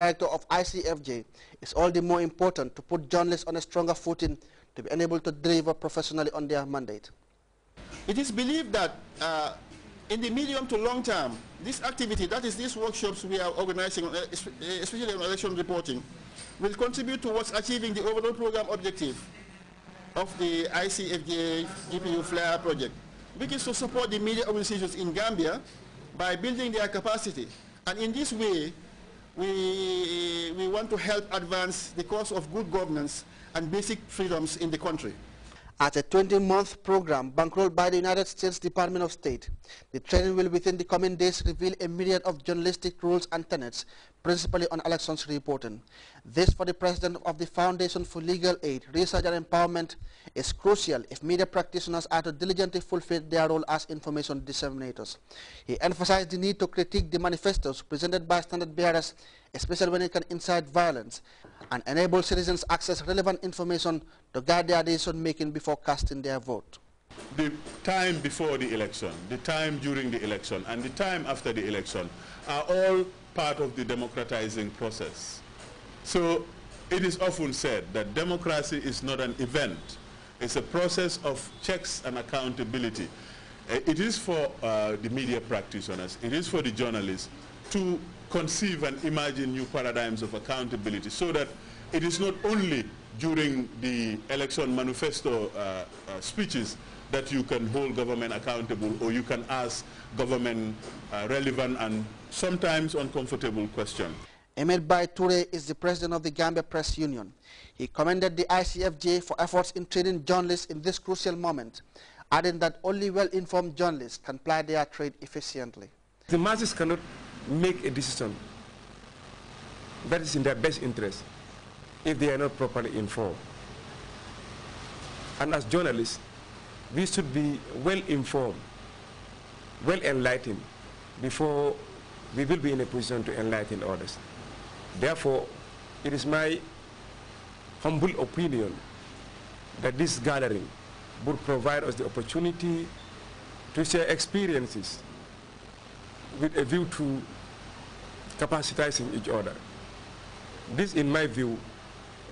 director of ICFJ, is all the more important to put journalists on a stronger footing to be able to deliver professionally on their mandate. It is believed that in the medium to long term, this activity, that is these workshops we are organizing, especially on election reporting, will contribute towards achieving the overall program objective of the ICFJ GPU Flyer project, which is to support the media organizations in Gambia by building their capacity. And in this way, we want to help advance the cause of good governance and basic freedoms in the country. As a 20-month program bankrolled by the United States Department of State, the training will within the coming days reveal a myriad of journalistic rules and tenets, principally on elections reporting. This, for the President of the Foundation for Legal Aid, Research and Empowerment, is crucial if media practitioners are to diligently fulfill their role as information disseminators. He emphasized the need to critique the manifestos presented by standard bearers, especially when it can incite violence, and enable citizens access relevant information to guide their decision-making before casting their vote. The time before the election, the time during the election, and the time after the election are all part of the democratizing process. So it is often said that democracy is not an event. It's a process of checks and accountability. It is for the media practitioners, it is for the journalists to conceive and imagine new paradigms of accountability so that it is not only during the election manifesto speeches that you can hold government accountable or you can ask government relevant and sometimes uncomfortable questions. Ahmed Bai Toure is the president of the Gambia Press Union. He commended the ICFJ for efforts in training journalists in this crucial moment, adding that only well-informed journalists can ply their trade efficiently. The masses cannot make a decision that is in their best interest if they are not properly informed. And as journalists, we should be well informed, well enlightened before we will be in a position to enlighten others. Therefore, it is my humble opinion that this gathering would provide us the opportunity to share experiences with a view to capacitizing each other. This, in my view,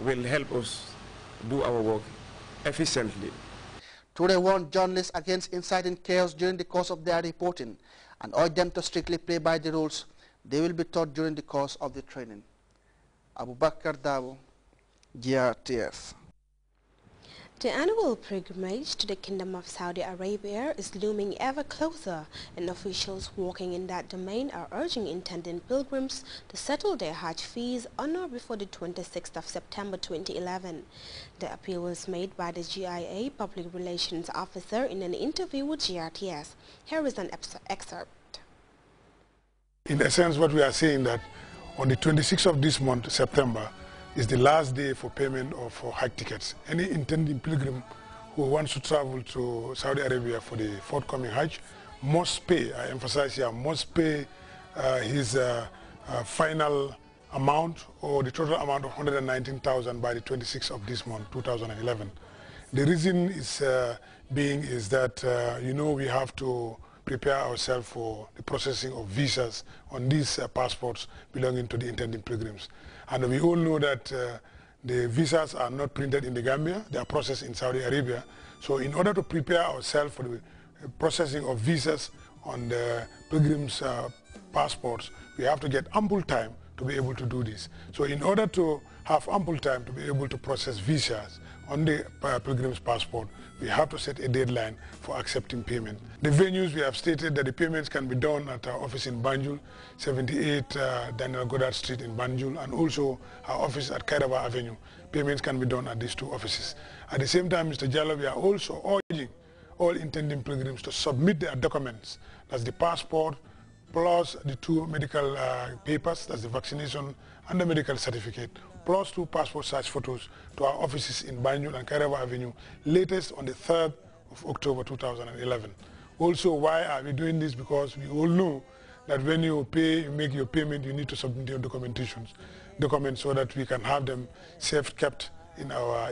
will help us do our work efficiently. Toure warned journalists against inciting chaos during the course of their reporting and urged them to strictly play by the rules they will be taught during the course of the training. Abubakar Dabo, GRTS. The annual pilgrimage to the Kingdom of Saudi Arabia is looming ever closer, and officials working in that domain are urging intending pilgrims to settle their Hajj fees on or before the 26th of September 2011. The appeal was made by the GIA Public Relations Officer in an interview with GRTS. Here is an excerpt. In essence, what we are saying that on the 26th of this month, September, is the last day for payment of Hajj tickets. Any intending pilgrim who wants to travel to Saudi Arabia for the forthcoming Hajj must pay, I emphasize here, must pay his final amount or the total amount of 119,000 by the 26th of this month, 2011. The reason is is that, you know, we have to prepare ourselves for the processing of visas on these passports belonging to the intending pilgrims. And we all know that the visas are not printed in the Gambia, they are processed in Saudi Arabia. So in order to prepare ourselves for the processing of visas on the pilgrims' passports, we have to get ample time to be able to do this. So in order to have ample time to be able to process visas on the pilgrim's passport, we have to set a deadline for accepting payment. The venues, we have stated that the payments can be done at our office in Banjul, 78 Daniel Goddard Street in Banjul, and also our office at Kairaba Avenue. Payments can be done at these two offices. At the same time, Mr. Jallo, we are also urging all intending pilgrims to submit their documents. That's the passport, plus the two medical papers, that's the vaccination and the medical certificate, plus two passport size photos to our offices in Banjul and Kairaba Avenue, latest on the 3rd of October 2011. Also, why are we doing this? Because we all know that when you pay, you make your payment, you need to submit your documents so that we can have them safe kept in our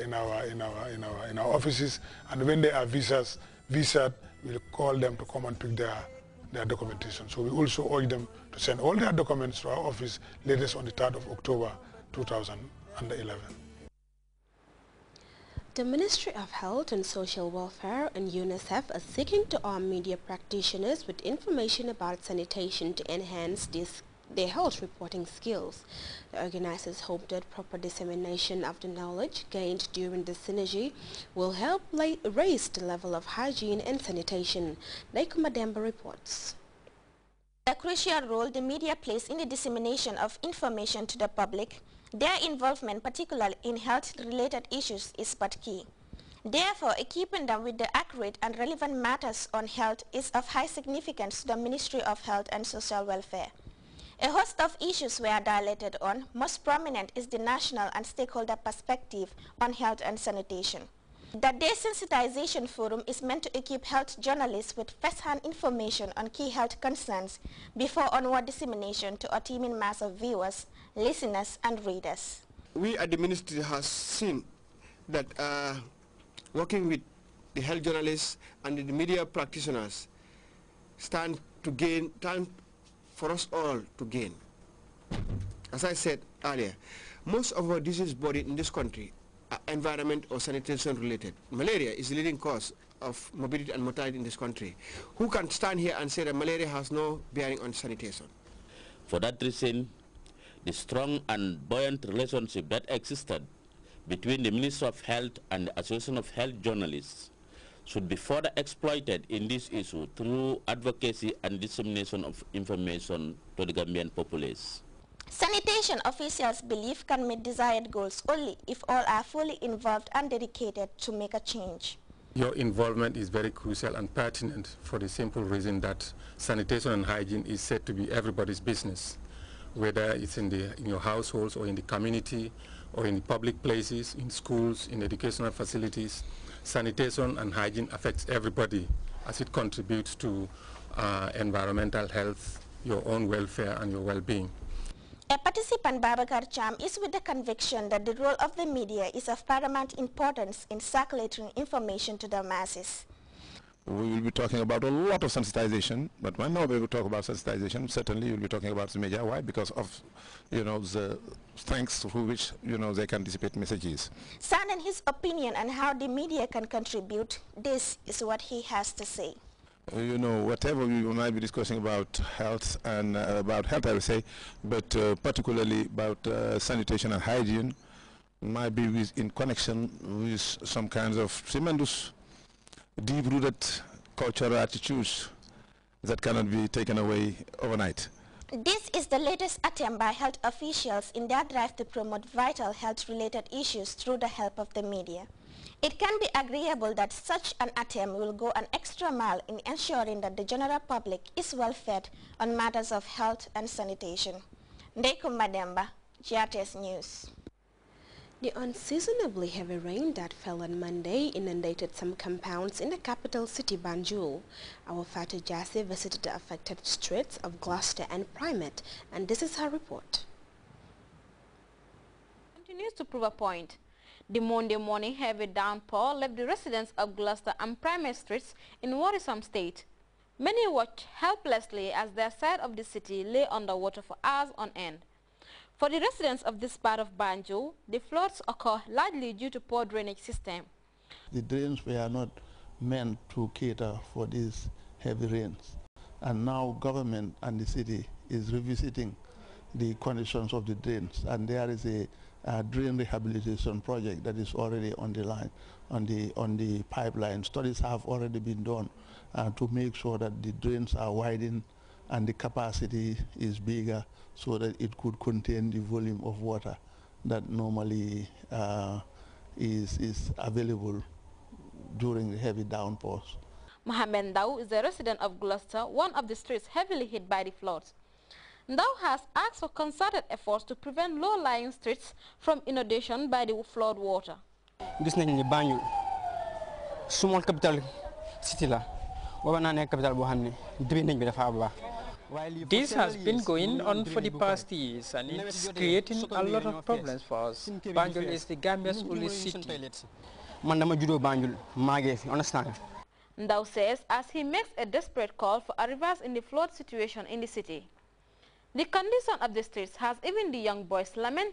offices, and when they are visaed, we'll call them to come and pick their documentation. So we also urge them to send all their documents to our office latest on the 3rd of October 2011. The Ministry of Health and Social Welfare and UNICEF are seeking to arm media practitioners with information about sanitation to enhance their health reporting skills. The organizers hope that proper dissemination of the knowledge gained during the synergy will help raise the level of hygiene and sanitation. Naikuma Demba reports. The crucial role the media plays in the dissemination of information to the public, their involvement particularly in health-related issues is but key. Therefore, equipping them with the accurate and relevant matters on health is of high significance to the Ministry of Health and Social Welfare. A host of issues were dilated on. Most prominent is the national and stakeholder perspective on health and sanitation. The Desensitization Forum is meant to equip health journalists with first-hand information on key health concerns before onward dissemination to a teeming mass of viewers, listeners, and readers. We at the ministry have seen that working with the health journalists and the media practitioners stand to gain time for us all to gain. As I said earlier, most of our disease bodies in this country are environment or sanitation related. Malaria is the leading cause of morbidity and mortality in this country. Who can stand here and say that malaria has no bearing on sanitation? For that reason, the strong and buoyant relationship that existed between the Ministry of Health and the Association of Health Journalists should be further exploited in this issue through advocacy and dissemination of information to the Gambian populace. Sanitation officials believe can meet desired goals only if all are fully involved and dedicated to make a change. Your involvement is very crucial and pertinent for the simple reason that sanitation and hygiene is said to be everybody's business, whether it's in your households or in the community or in public places, in schools, in educational facilities. Sanitation and hygiene affects everybody as it contributes to environmental health, your own welfare and your well-being. A participant, Babakar Cham, is with the conviction that the role of the media is of paramount importance in circulating information to the masses. We will be talking about a lot of sensitization, but when we will talk about sensitization, certainly you'll be talking about the media. Why? Because of, the strengths through which, they can dissipate messages. Sanding his opinion on how the media can contribute, this is what he has to say. Whatever we might be discussing about health and I will say, but particularly about sanitation and hygiene might be in connection with some kinds of tremendous deep-rooted cultural attitudes that cannot be taken away overnight. This is the latest attempt by health officials in their drive to promote vital health-related issues through the help of the media. It can be agreeable that such an attempt will go an extra mile in ensuring that the general public is well fed on matters of health and sanitation. Ndeikumba Demba, Grts News. The unseasonably heavy rain that fell on Monday inundated some compounds in the capital city Banjul. Our Fatu Jassi visited the affected streets of Gloucester and Primate, and this is her report. Continues to prove a point. The Monday morning heavy downpour left the residents of Gloucester and Primate streets in worrisome state. Many watched helplessly as their side of the city lay underwater for hours on end. For the residents of this part of Banjul, the floods occur largely due to poor drainage system. The drains were not meant to cater for these heavy rains, and now government and the city is revisiting the conditions of the drains, and there is a drain rehabilitation project that is already on the line, on the pipeline. Studies have already been done to make sure that the drains are widened and the capacity is bigger so that it could contain the volume of water that normally is available during the heavy downpours. Mohamed Ndao is a resident of Gloucester, one of the streets heavily hit by the floods. Ndao has asked for concerted efforts to prevent low-lying streets from inundation by the flood water. Gis nañ ni Banjul small capital city la wala capital bo xamne drainage bi dafa baax. This has been going on for the past years and it's creating a lot of problems for us. Banjul is the Gambia's only city. Man dama judo Banjul magé fi understand. Ndao says as he makes a desperate call for a reverse in the flood situation in the city. The condition of the streets has even the young boys lamented